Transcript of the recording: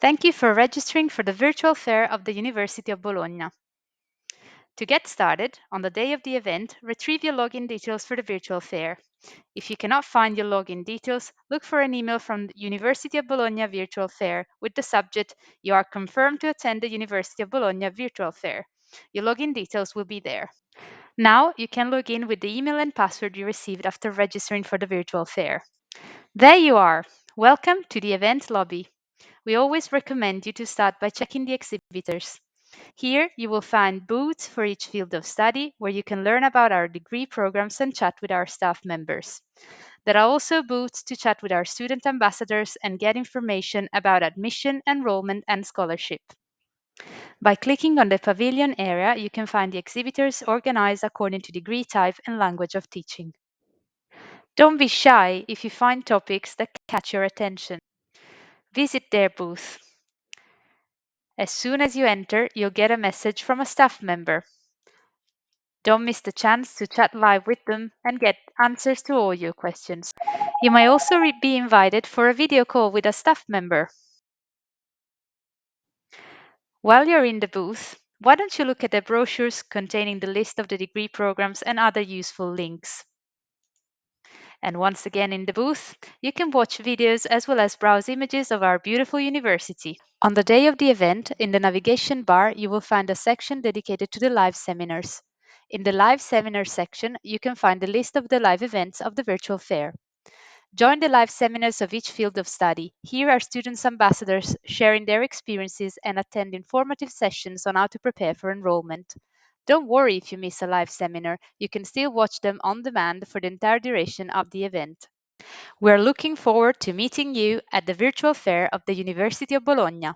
Thank you for registering for the virtual fair of the University of Bologna. To get started, on the day of the event, retrieve your login details for the virtual fair. If you cannot find your login details, look for an email from the University of Bologna Virtual Fair with the subject, "You are confirmed to attend the University of Bologna Virtual Fair." Your login details will be there. Now you can log in with the email and password you received after registering for the virtual fair. There you are! Welcome to the event lobby. We always recommend you to start by checking the exhibitors. Here you will find booths for each field of study where you can learn about our degree programs and chat with our staff members. There are also booths to chat with our student ambassadors and get information about admission, enrollment, and scholarship. By clicking on the pavilion area, you can find the exhibitors organized according to degree type and language of teaching. Don't be shy if you find topics that catch your attention. Visit their booth. As soon as you enter, you'll get a message from a staff member. Don't miss the chance to chat live with them and get answers to all your questions. You may also be invited for a video call with a staff member. While you're in the booth, why don't you look at the brochures containing the list of the degree programs and other useful links? And once again in the booth, you can watch videos as well as browse images of our beautiful university. On the day of the event, in the navigation bar, you will find a section dedicated to the live seminars. In the live seminar section, you can find the list of the live events of the virtual fair. Join the live seminars of each field of study. Here are students ambassadors sharing their experiences and attend informative sessions on how to prepare for enrollment. Don't worry if you miss a live seminar, you can still watch them on demand for the entire duration of the event. We're looking forward to meeting you at the virtual fair of the University of Bologna.